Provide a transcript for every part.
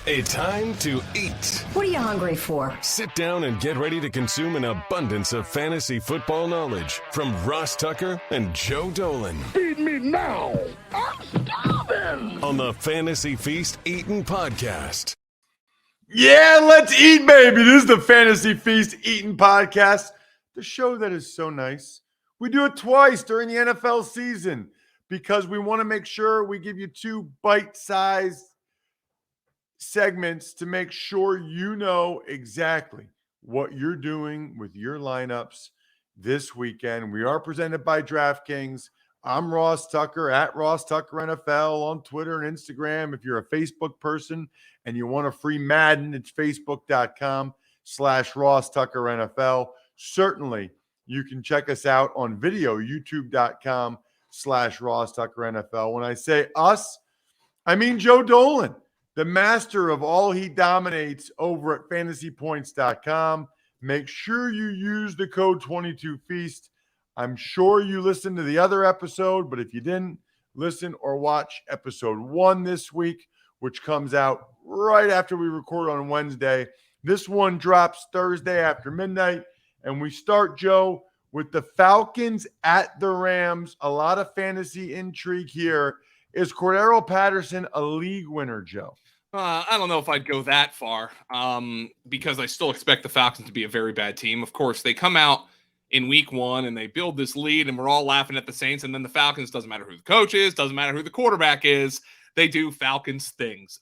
A time to eat. What are you hungry for? Sit down and get ready to consume an abundance of fantasy football knowledge from Ross Tucker and Joe Dolan. Feed me now. I'm starving. On the Fantasy Feast Eatin' Podcast. Yeah, let's eat, baby. This is the Fantasy Feast Eatin' Podcast, the show that is so nice. We do it twice during the NFL season because we want to make sure we give you two bite-sized segments to make sure you know exactly what you're doing with your lineups this weekend. We are presented by DraftKings. I'm Ross Tucker at Ross Tucker NFL on Twitter and Instagram. If you're a Facebook person and you want a free Madden, it's facebook.com/Ross Tucker NFL. Certainly, you can check us out on video, youtube.com/Ross Tucker NFL. When I say us, I mean Joe Dolan, the master of all he dominates over at fantasypoints.com. Make sure you use the code 22Feast. I'm sure you listened to the other episode, but if you didn't, listen or watch episode 1 this week, which comes out right after we record on Wednesday. This one drops Thursday after midnight, and we start, Joe, with the Falcons at the Rams. A lot of fantasy intrigue here. Is Cordero Patterson a league winner, Joe? I don't know if I'd go that far because I still expect the Falcons to be a very bad team. Of course, they come out in week 1 and they build this lead and we're all laughing at the Saints. And then the Falcons, doesn't matter who the coach is, doesn't matter who the quarterback is. They do Falcons things.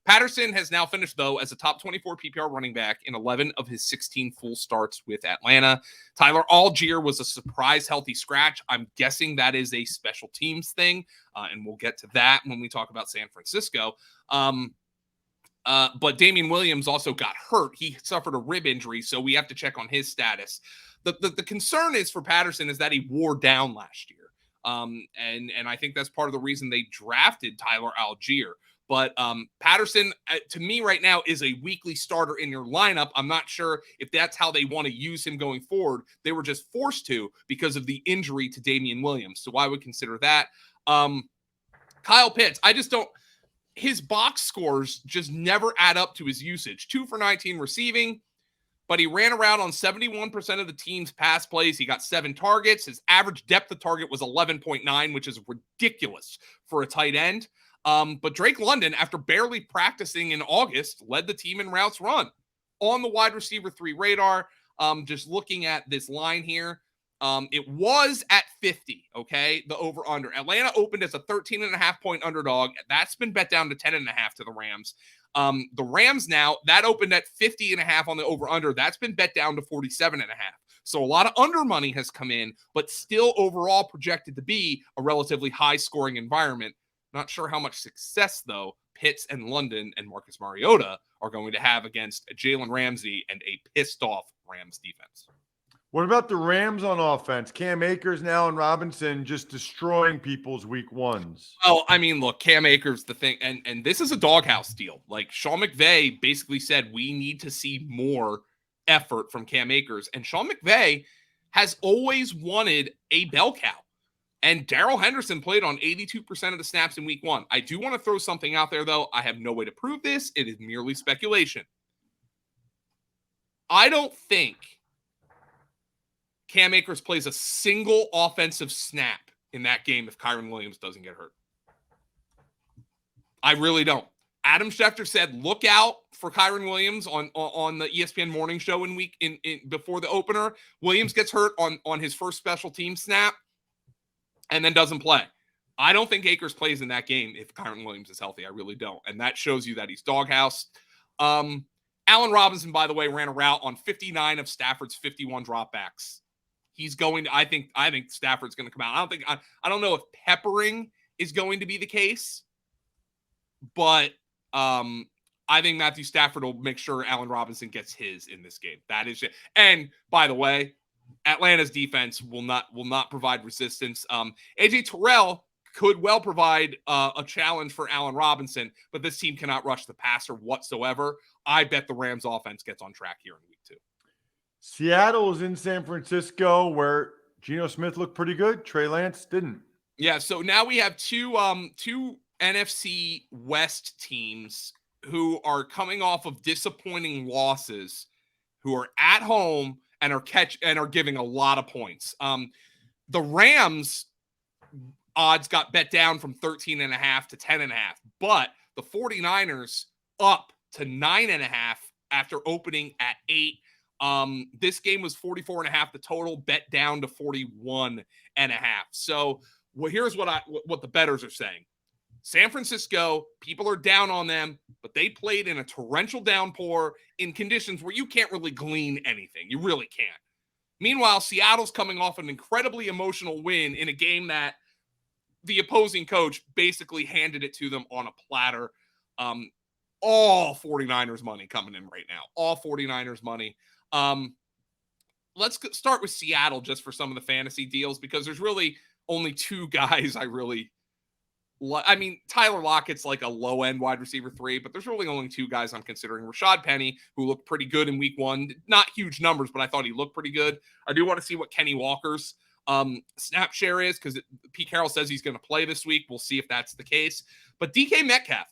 Patterson has now finished, though, as a top 24 PPR running back in 11 of his 16 full starts with Atlanta. Tyler Algier was a surprise healthy scratch. I'm guessing that is a special teams thing, and we'll get to that when we talk about San Francisco. But Damian Williams also got hurt. He suffered a rib injury, so we have to check on his status. The concern is for Patterson is that he wore down last year. And I think that's part of the reason they drafted Tyler Algier. But Patterson, to me right now, is a weekly starter in your lineup. I'm not sure if that's how they want to use him going forward. They were just forced to because of the injury to Damian Williams. So I would consider that. Kyle Pitts, I just don't – his box scores just never add up to his usage. 2 for 19 receiving, but he ran around on 71% of the team's pass plays. He got 7 targets. His average depth of target was 11.9, which is ridiculous for a tight end. But Drake London, after barely practicing in August, led the team in routes run on the wide receiver 3 radar. Just looking at this line here, it was at 50, okay, the over-under. Atlanta opened as a 13.5-point underdog. That's been bet down to 10.5 to the Rams. The Rams now, that opened at 50.5 on the over-under. That's been bet down to 47.5. So a lot of under money has come in, but still overall projected to be a relatively high-scoring environment. Not sure how much success, though, Pitts and London and Marcus Mariota are going to have against Jalen Ramsey and a pissed-off Rams defense. What about the Rams on offense? Cam Akers now and Robinson just destroying people's week 1s. Oh, I mean, look, Cam Akers, the thing, and this is a doghouse deal. Like, Sean McVay basically said, we need to see more effort from Cam Akers. And Sean McVay has always wanted a bell cow. And Darrell Henderson played on 82% of the snaps in week 1. I do want to throw something out there, though. I have no way to prove this. It is merely speculation. I don't think Cam Akers plays a single offensive snap in that game if Kyren Williams doesn't get hurt. I really don't. Adam Schefter said, look out for Kyren Williams on the ESPN morning show in before the opener. Williams gets hurt on his first special team snap and then doesn't play. I don't think Akers plays in that game if Kyren Williams is healthy. I really don't. And that shows you that he's doghouse. Allen Robinson, by the way, ran a route on 59 of Stafford's 51 dropbacks. He's going to, I think Stafford's going to come out. I don't know if peppering is going to be the case, but I think Matthew Stafford will make sure Allen Robinson gets his in this game. That is it. And by the way, Atlanta's defense will not provide resistance. AJ Terrell could well provide a challenge for Allen Robinson, but this team cannot rush the passer whatsoever. I bet the Rams offense gets on track here in week 2. Seattle is in San Francisco where Geno Smith looked pretty good. Trey Lance didn't. Yeah, so now we have two NFC West teams who are coming off of disappointing losses, who are at home and are giving a lot of points. The Rams odds got bet down from 13.5 to 10.5, but the 49ers up to 9.5 after opening at 8. This game was 44.5. The total bet down to 41.5. So here's what the bettors are saying. San Francisco, people are down on them, but they played in a torrential downpour in conditions where you can't really glean anything. You really can't. Meanwhile, Seattle's coming off an incredibly emotional win in a game that the opposing coach basically handed it to them on a platter. All 49ers money coming in right now. All 49ers money. Let's start with Seattle just for some of the fantasy deals, because there's really only two guys I really I mean, Tyler Lockett's like a low-end wide receiver 3, but there's really only two guys I'm considering. Rashad Penny, who looked pretty good in week 1. Not huge numbers, but I thought he looked pretty good. I do want to see what Kenny Walker's snap share is, because Pete Carroll says he's going to play this week. We'll see if that's the case. But DK Metcalf,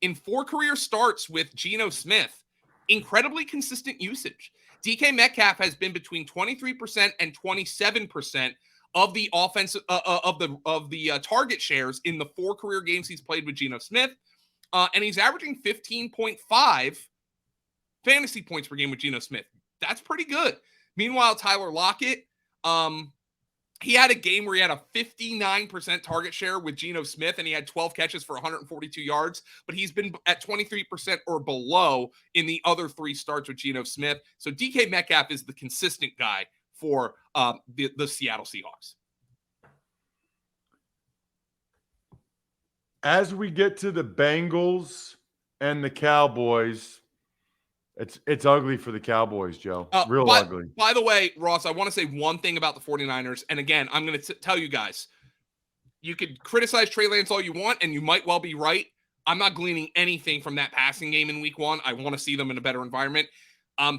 in 4 career starts with Geno Smith, incredibly consistent usage. DK Metcalf has been between 23% and 27% of the offensive of the target shares in the 4 career games he's played with Geno Smith, and he's averaging 15.5 fantasy points per game with Geno Smith. That's pretty good. Meanwhile, Tyler Lockett, he had a game where he had a 59% target share with Geno Smith, and he had 12 catches for 142 yards, but he's been at 23% or below in the other 3 starts with Geno Smith. So DK Metcalf is the consistent guy for the Seattle Seahawks. As we get to the Bengals and the Cowboys, it's ugly for the Cowboys, Joe. Real ugly. By the way, Ross, I want to say one thing about the 49ers. And again, I'm going to tell you guys, you could criticize Trey Lance all you want, and you might well be right. I'm not gleaning anything from that passing game in week 1. I want to see them in a better environment.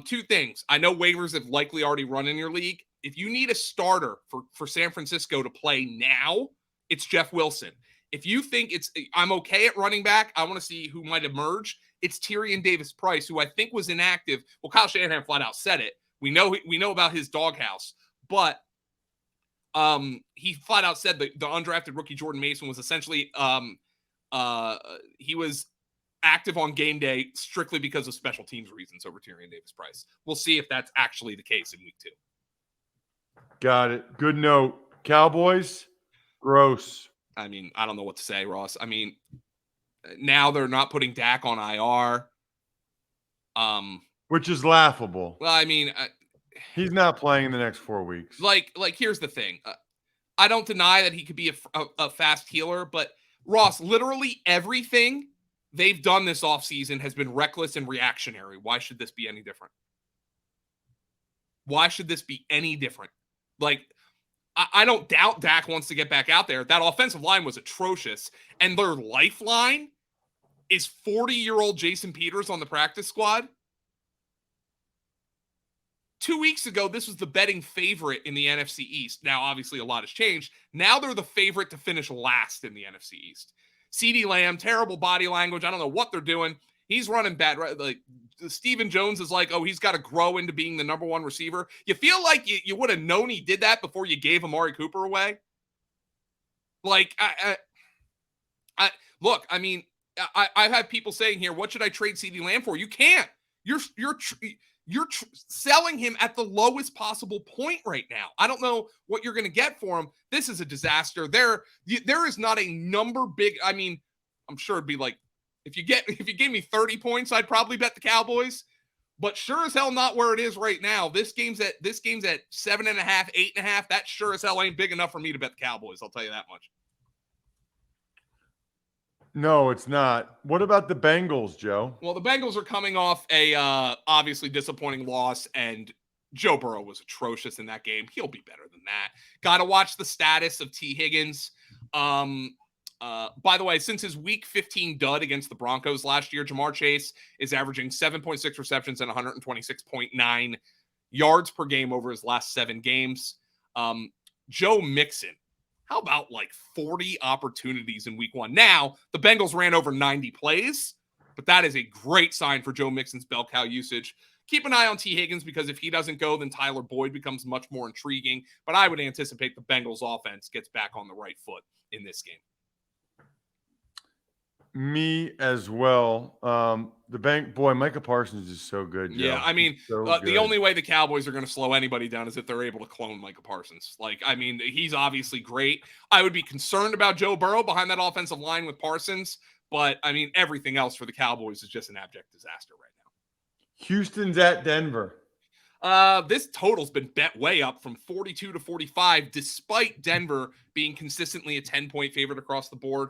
2 things. I know waivers have likely already run in your league. If you need a starter for San Francisco to play now, it's Jeff Wilson. If you think I'm okay at running back, I want to see who might emerge. It's Tyrion Davis-Price, who I think was inactive. Well, Kyle Shanahan flat out said it. We know about his doghouse, but he flat out said that the undrafted rookie Jordan Mason was essentially he was active on game day strictly because of special teams reasons over Tyrion Davis-Price. We'll see if that's actually the case in week 2. Got it. Good note. Cowboys, gross. I mean, I don't know what to say, Ross. I mean, now they're not putting Dak on IR. Which is laughable. Well, I mean, he's not playing in the next 4 weeks. Like here's the thing. I don't deny that he could be a fast healer, but Ross, literally everything they've done this offseason has been reckless and reactionary. Why should this be any different? Why should this be any different? Like, I don't doubt Dak wants to get back out there. That offensive line was atrocious, and their lifeline is 40-year-old Jason Peters on the practice squad. 2 weeks ago, this was the betting favorite in the NFC East. Now, obviously, a lot has changed. Now they're the favorite to finish last in the NFC East. CeeDee Lamb, terrible body language. I don't know what they're doing. He's running bad. Right? Like Stephen Jones is like, oh, he's got to grow into being the number 1 receiver. You feel like you would have known he did that before you gave Amari Cooper away? Like, look, I mean, I've had people saying here, what should I trade CeeDee Lamb for? You can't. You're selling him at the lowest possible point right now. I don't know what you're going to get for him. This is a disaster. There is not a number big. I mean, I'm sure it'd be like, if you gave me 30 points, I'd probably bet the Cowboys, but sure as hell not where it is right now. This game's at 7.5, 8.5. That sure as hell ain't big enough for me to bet the Cowboys. I'll tell you that much. No, it's not. What about the Bengals, Joe? Well, the Bengals are coming off a obviously disappointing loss, and Joe Burrow was atrocious in that game. He'll be better than that. Got to watch the status of T. Higgins. By the way, since his week 15 dud against the Broncos last year, Jamar Chase is averaging 7.6 receptions and 126.9 yards per game over his last 7 games. Joe Mixon, how about like 40 opportunities in week 1? Now, the Bengals ran over 90 plays, But that is a great sign for Joe Mixon's bell cow usage. Keep an eye on T. Higgins because if he doesn't go, then Tyler Boyd becomes much more intriguing. But I would anticipate the Bengals offense gets back on the right foot in this game. Me as well. Micah Parsons is so good, Joe. Yeah, I mean, the only way the Cowboys are going to slow anybody down is if they're able to clone Micah Parsons. Like, I mean, he's obviously great. I would be concerned about Joe Burrow behind that offensive line with Parsons, but I mean, everything else for the Cowboys is just an abject disaster right now. Houston's at Denver. This total's been bet way up from 42 to 45, despite Denver being consistently a 10-point favorite across the board.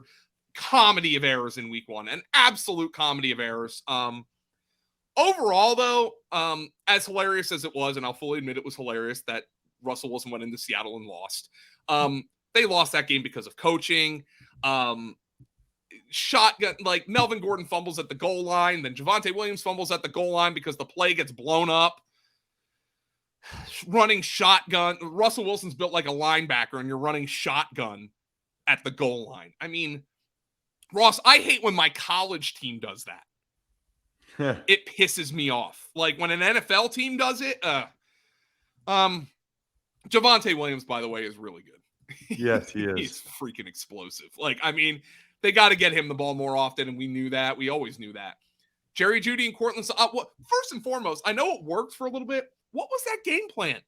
Comedy of errors in week one, an absolute comedy of errors. Overall, though, as hilarious as it was, and I'll fully admit it was hilarious that Russell Wilson went into Seattle and lost. They lost that game because of coaching. Shotgun, like Melvin Gordon fumbles at the goal line, then Javonte Williams fumbles at the goal line because the play gets blown up. Running shotgun. Russell Wilson's built like a linebacker, and you're running shotgun at the goal line. I mean, Ross, I hate when my college team does that. It pisses me off. Like when an NFL team does it. Javonte Williams, by the way, is really good. Yes, he is. He's freaking explosive. Like, I mean, they got to get him the ball more often, and we knew that. We always knew that. Jerry Jeudy and Cortland. First and foremost, I know it worked for a little bit. What was that game plan?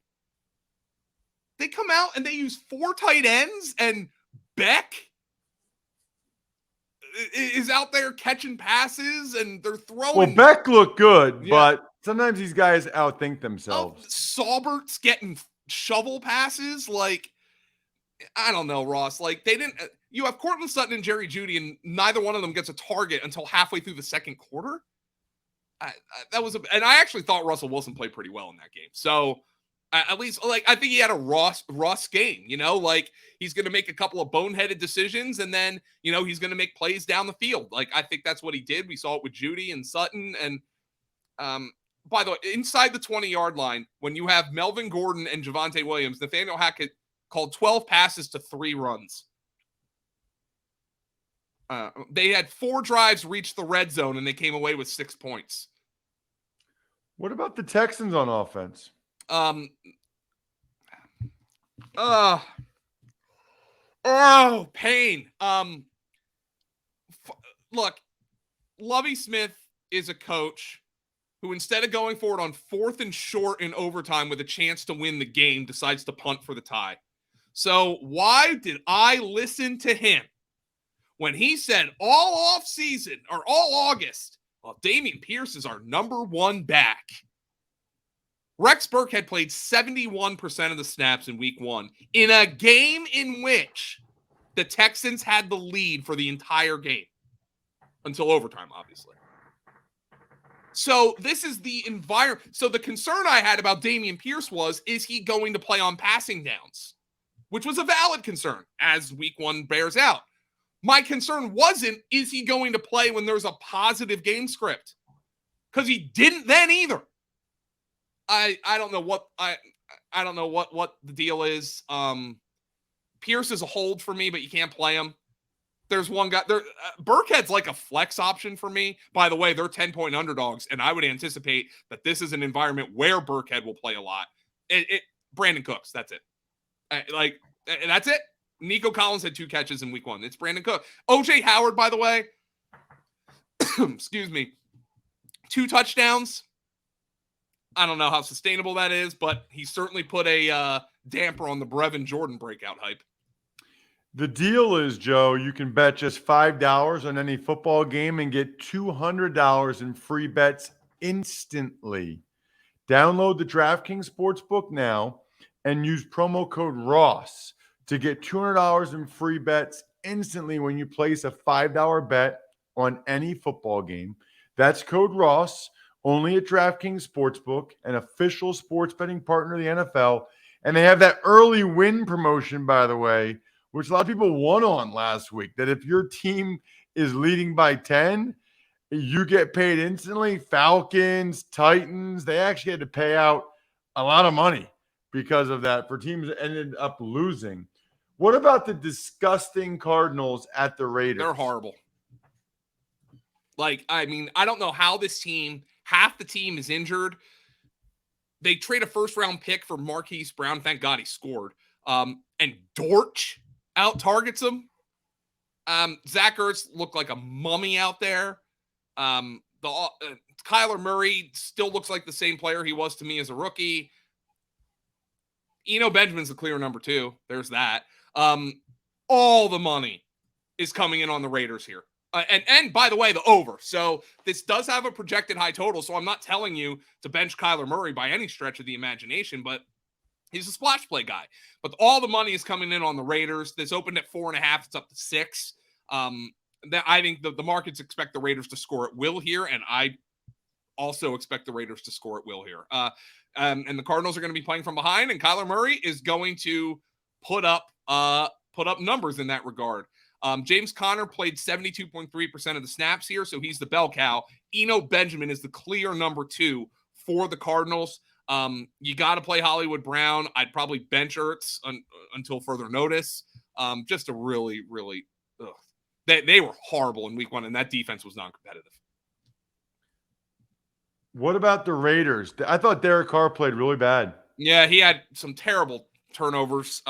They come out and they use 4 tight ends, and Beck is out there catching passes, and they're throwing. Well, Beck looked good, but sometimes these guys outthink themselves. Saubert's getting shovel passes. Like, I don't know, Ross. Like, they didn't. You have Cortland Sutton and Jerry Jeudy, and neither one of them gets a target until halfway through the second quarter. And I actually thought Russell Wilson played pretty well in that game. So at least, like, I think he had a Russ game, you know, like he's going to make a couple of boneheaded decisions, and then, you know, he's going to make plays down the field. Like, I think that's what he did. We saw it with Jeudy and Sutton. And by the way, inside the 20-yard line, when you have Melvin Gordon and Javonte Williams, Nathaniel Hackett called 12 passes to 3 runs. They had 4 drives reach the red zone, and they came away with 6 points. What about the Texans on offense? Pain. Look, Lovie Smith is a coach who, instead of going for it on 4th and short in overtime with a chance to win the game, decides to punt for the tie. So why did I listen to him when he said all off season or all August, well, Dameon Pierce is our number 1 back? Rex Burkhead played 71% of the snaps in week 1 in a game in which the Texans had the lead for the entire game until overtime, obviously. So this is the environment. So the concern I had about Dameon Pierce was, is he going to play on passing downs? Which was a valid concern, as week 1 bears out. My concern wasn't, is he going to play when there's a positive game script? Because he didn't then either. I don't know what I don't know what the deal is. Pierce is a hold for me, but you can't play him. There's one guy there. Burkhead's like a flex option for me. By the way, they're 10-point underdogs, and I would anticipate that this is an environment where Burkhead will play a lot. Brandon Cooks, that's it. That's it. Nico Collins had 2 catches in week 1. It's Brandon Cook. OJ Howard, by the way, excuse me, 2 touchdowns. I don't know how sustainable that is, but he certainly put a damper on the Brevin Jordan breakout hype. The deal is, Joe, you can bet just $5 on any football game and get $200 in free bets instantly. Download the DraftKings Sportsbook now and use promo code ROSS to get $200 in free bets instantly when you place a $5 bet on any football game. That's code ROSS, only at DraftKings Sportsbook, an official sports betting partner of the NFL. And they have that early win promotion, by the way, which a lot of people won on last week, that if your team is leading by 10, you get paid instantly. Falcons, Titans, they actually had to pay out a lot of money because of that for teams that ended up losing. What about the disgusting Cardinals at the Raiders? They're horrible. Like, I mean, I don't know how this team, half the team is injured. They trade a first-round pick for Marquise Brown. Thank God he scored. And Dortch out-targets him. Zach Ertz looked like a mummy out there. Kyler Murray still looks like the same player he was to me as a rookie. Eno Benjamin's the clear number 2. There's that. All the money is coming in on the Raiders here. And by the way, the over. So this does have a projected high total. So I'm not telling you to bench Kyler Murray by any stretch of the imagination, but he's a splash play guy. But all the money is coming in on the Raiders. This opened at 4.5. It's up to 6. I think the markets expect the Raiders to score at will here, and I also expect the Raiders to score at will here. And the Cardinals are going to be playing from behind, and Kyler Murray is going to put up numbers in that regard. James Conner played 72.3% of the snaps here, so he's the bell cow. Eno Benjamin is the clear number 2 for the Cardinals. You got to play Hollywood Brown. I'd probably bench Ertz until further notice. Just a really, really, they were horrible in week 1, and that defense was non-competitive. What about the Raiders? I thought Derek Carr played really bad. Yeah, he had some terrible turnovers.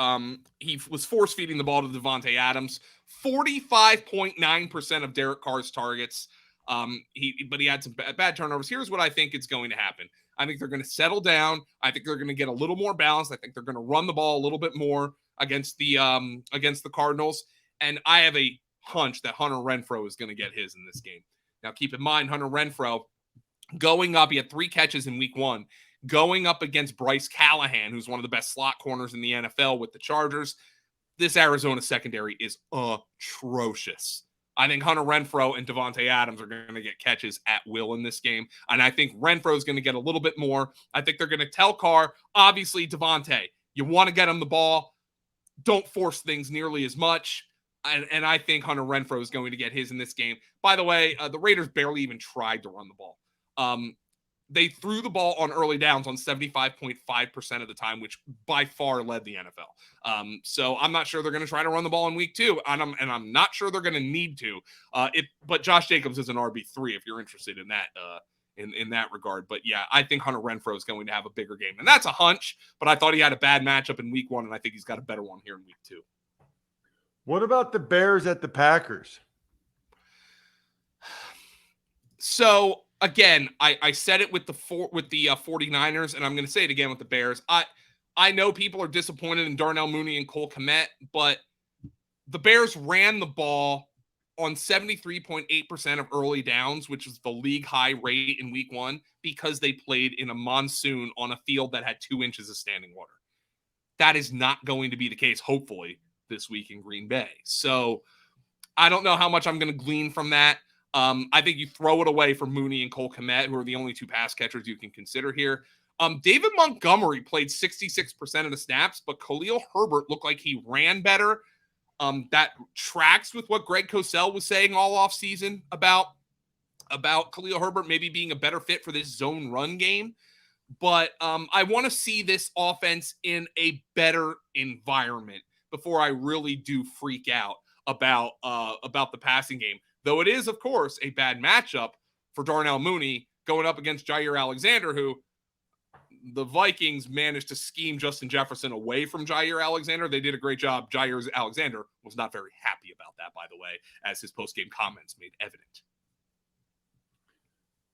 He was force-feeding the ball to Devontae Adams. 45.9% of Derek Carr's targets. But he had some bad turnovers. Here's what I think is going to happen. I think they're going to settle down. I think they're going to get a little more balanced. I think they're going to run the ball a little bit more against the Cardinals. And I have a hunch that Hunter Renfrow is going to get his in this game. Now, keep in mind, Hunter Renfrow going up, he had 3 catches in week 1, going up against Bryce Callahan, who's one of the best slot corners in the NFL with the Chargers. This Arizona secondary is atrocious. I think Hunter Renfrow and Devontae Adams are going to get catches at will in this game. And I think Renfrow is going to get a little bit more. I think they're going to tell Carr, obviously, Devontae, you want to get him the ball. Don't force things nearly as much. And I think Hunter Renfrow is going to get his in this game. By the way, the Raiders barely even tried to run the ball. They threw the ball on early downs on 75.5% of the time, which by far led the NFL. So I'm not sure they're going to try to run the ball in week 2, and I'm not sure they're going to need to. But Josh Jacobs is an RB3 if you're interested in that in that regard. But yeah, I think Hunter Renfrow is going to have a bigger game, and that's a hunch. But I thought he had a bad matchup in week 1, and I think he's got a better one here in week 2. What about the Bears at the Packers? So again, I said it with the 49ers, and I'm going to say it again with the Bears. I know people are disappointed in Darnell Mooney and Cole Kmet, but the Bears ran the ball on 73.8% of early downs, which is the league high rate in week 1, because they played in a monsoon on a field that had 2 inches of standing water. That is not going to be the case, hopefully, this week in Green Bay. So I don't know how much I'm going to glean from that. I think you throw it away for Mooney and Cole Kmet, who are the only 2 pass catchers you can consider here. David Montgomery played 66% of the snaps, but Khalil Herbert looked like he ran better. That tracks with what Greg Cosell was saying all offseason about Khalil Herbert maybe being a better fit for this zone run game. But I want to see this offense in a better environment before I really do freak out about the passing game. Though it is, of course, a bad matchup for Darnell Mooney going up against Jair Alexander, who the Vikings managed to scheme Justin Jefferson away from Jair Alexander. They did a great job. Jair Alexander was not very happy about that, by the way, as his post-game comments made evident.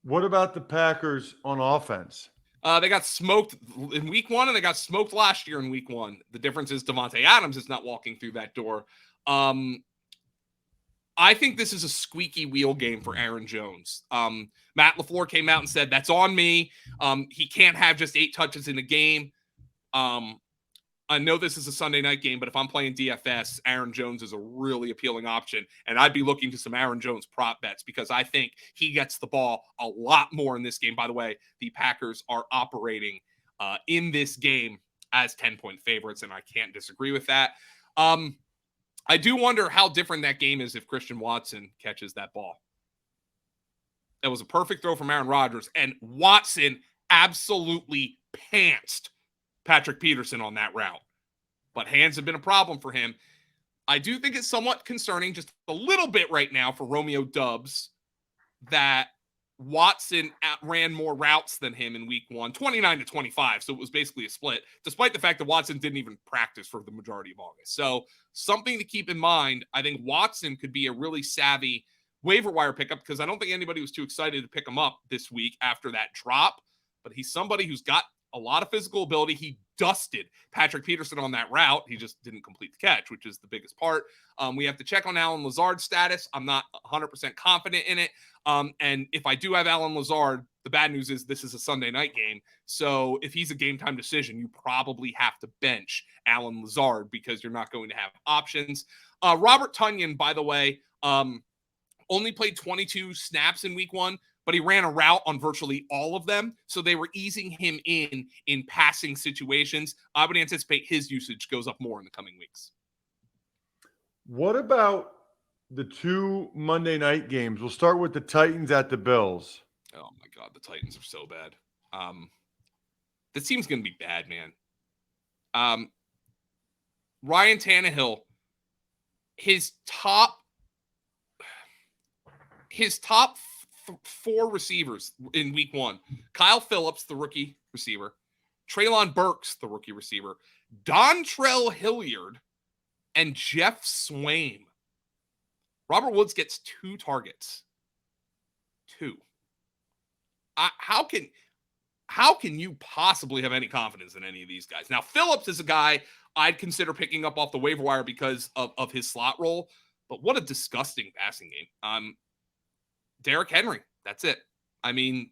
What about the Packers on offense? They got smoked in week 1, and they got smoked last year in week 1. The difference is Devontae Adams is not walking through that door. I think this is a squeaky wheel game for Aaron Jones. Matt LaFleur came out and said, that's on me. He can't have just 8 touches in a game. I know this is a Sunday night game, but if I'm playing DFS, Aaron Jones is a really appealing option. And I'd be looking to some Aaron Jones prop bets because I think he gets the ball a lot more in this game. By the way, the Packers are operating in this game as 10-point favorites, and I can't disagree with that. I do wonder how different that game is if Christian Watson catches that ball. That was a perfect throw from Aaron Rodgers, and Watson absolutely pantsed Patrick Peterson on that route. But hands have been a problem for him. I do think it's somewhat concerning just a little bit right now for Romeo Doubs that Watson ran more routes than him in week 1, 29-25. So it was basically a split, despite the fact that Watson didn't even practice for the majority of August. So something to keep in mind. I think Watson could be a really savvy waiver wire pickup because I don't think anybody was too excited to pick him up this week after that drop. But he's somebody who's got a lot of physical ability. He dusted Patrick Peterson on that route. He just didn't complete the catch, which is the biggest part. We have to check on Allen Lazard's status. I'm not 100% confident in it. And if I do have Allen Lazard, the bad news is this is a Sunday night game. So if he's a game time decision, you probably have to bench Allen Lazard because you're not going to have options. Robert Tonyan, by the way, only played 22 snaps in week 1, but he ran a route on virtually all of them. So they were easing him in passing situations. I would anticipate his usage goes up more in the coming weeks. What about the 2 Monday night games? We'll start with the Titans at the Bills. Oh my God, the Titans are so bad. This team's going to be bad, man. Ryan Tannehill, his top 4 receivers in week 1, Kyle Phillips, the rookie receiver, Treylon Burks, the rookie receiver, Dontrell Hilliard, and Jeff Swaim. Robert Woods gets 2 targets. 2. How can you possibly have any confidence in any of these guys? Now, Phillips is a guy I'd consider picking up off the waiver wire because of his slot role, but what a disgusting passing game. Derrick Henry, that's it. I mean,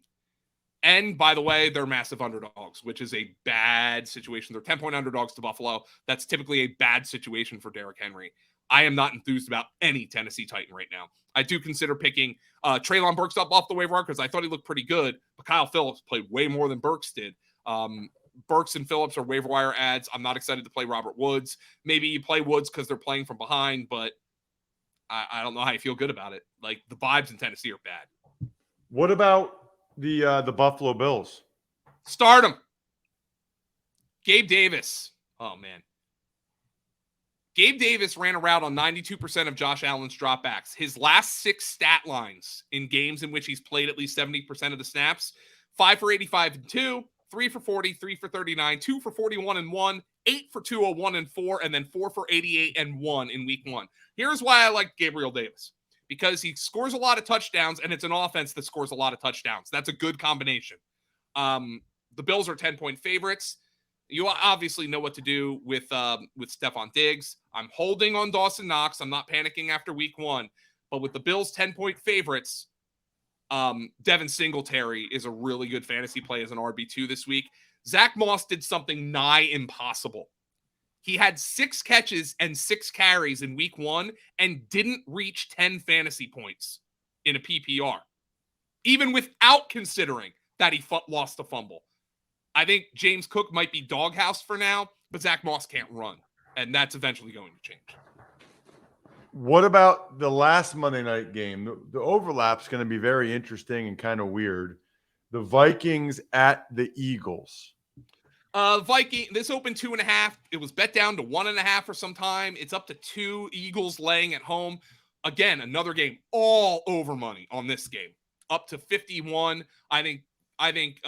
and by the way, they're massive underdogs, which is a bad situation. They're 10-point underdogs to Buffalo. That's typically a bad situation for Derrick Henry. I am not enthused about any Tennessee Titan right now. I do consider picking Treylon Burks up off the waiver wire because I thought he looked pretty good, but Kyle Phillips played way more than Burks did. Burks and Phillips are waiver wire ads. I'm not excited to play Robert Woods. Maybe you play Woods because they're playing from behind, but I don't know how you feel good about it. Like, the vibes in Tennessee are bad. What about the Buffalo Bills? Start him. Gabe Davis. Oh, man. Gabe Davis ran a route on 92% of Josh Allen's dropbacks. His last 6 stat lines in games in which he's played at least 70% of the snaps: 5 for 85 and 2, 3 for 40, 3 for 39, 2 for 41 and 1, 8 for 201 and 4, and then 4 for 88 and 1 in week 1. Here's why I like Gabriel Davis. Because he scores a lot of touchdowns, and it's an offense that scores a lot of touchdowns. That's a good combination. The Bills are 10-point favorites. You obviously know what to do with Stephon Diggs. I'm holding on Dawson Knox. I'm not panicking after week 1. But with the Bills 10-point favorites, Devin Singletary is a really good fantasy play as an RB2 this week. Zach Moss did something nigh impossible. He had 6 catches and 6 carries in week 1 and didn't reach 10 fantasy points in a PPR, even without considering that he lost a fumble. I think James Cook might be doghouse for now, but Zach Moss can't run, and that's eventually going to change. What about the last Monday night game? The overlap's going to be very interesting and kind of weird. The Vikings at the Eagles. This opened 2.5. It was bet down to 1.5 for some time. It's up to 2. Eagles laying at home. Again, another game, all over money on this game. Up to 51. I think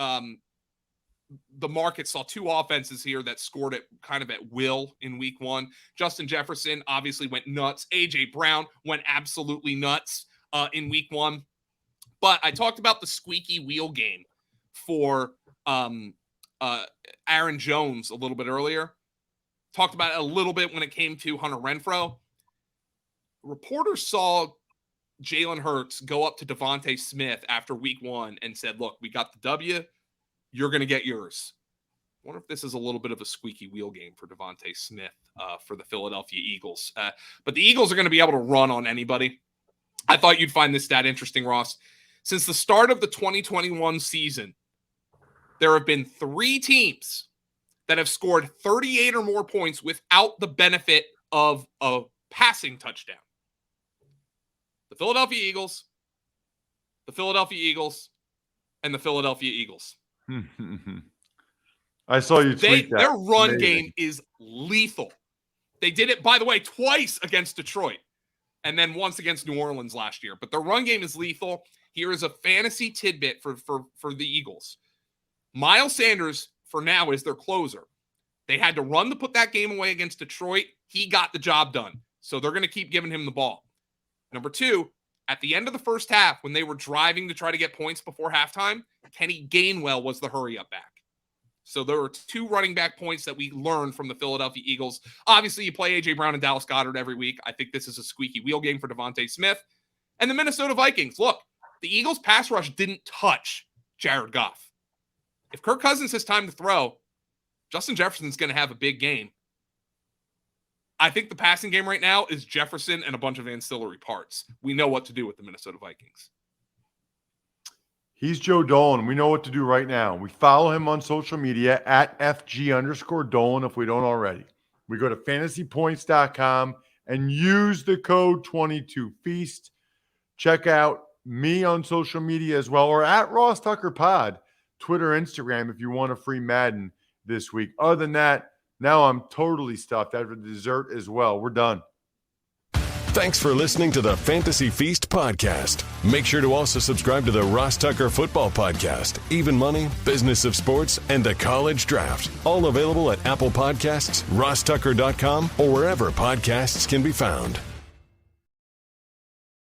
the market saw 2 offenses here that scored it kind of at will in week 1. Justin Jefferson obviously went nuts. A.J. Brown went absolutely nuts in week 1. But I talked about the squeaky wheel game for Aaron Jones a little bit earlier. Talked about it a little bit when it came to Hunter Renfrow. Reporters saw Jalen Hurts go up to Devontae Smith after week 1 and said, look, we got the W. You're going to get yours. I wonder if this is a little bit of a squeaky wheel game for Devontae Smith for the Philadelphia Eagles. But the Eagles are going to be able to run on anybody. I thought you'd find this stat interesting, Ross. Since the start of the 2021 season, there have been 3 teams that have scored 38 or more points without the benefit of a passing touchdown. The Philadelphia Eagles, the Philadelphia Eagles, and the Philadelphia Eagles. I saw you tweet that. Their run game is lethal. They did it, by the way, twice against Detroit. and then once against New Orleans last year. But their run game is lethal. Here is a fantasy tidbit for the Eagles. Miles Sanders, for now, is their closer. They had to run to put that game away against Detroit. He got the job done. So they're going to keep giving him the ball. Number two, at the end of the first half, when they were driving to try to get points before halftime, Kenny Gainwell was the hurry-up back. So there were 2 running back points that we learned from the Philadelphia Eagles. Obviously, you play A.J. Brown and Dallas Goedert every week. I think this is a squeaky wheel game for Devontae Smith. And the Minnesota Vikings. Look, the Eagles' pass rush didn't touch Jared Goff. If Kirk Cousins has time to throw, Justin Jefferson's going to have a big game. I think the passing game right now is Jefferson and a bunch of ancillary parts. We know what to do with the Minnesota Vikings. He's Joe Dolan. We know what to do right now. We follow him on social media at FG_Dolan if we don't already. We go to fantasypoints.com and use the code 22Feast. Check out me on social media as well, or at Ross Tucker Pod, Twitter, Instagram, if you want a free Madden this week. Other than that, now I'm totally stuffed after the dessert as well. We're done. Thanks for listening to the Fantasy Feast podcast. Make sure to also subscribe to the Ross Tucker Football Podcast, Even Money, Business of Sports, and the College Draft. All available at Apple Podcasts, rosstucker.com, or wherever podcasts can be found.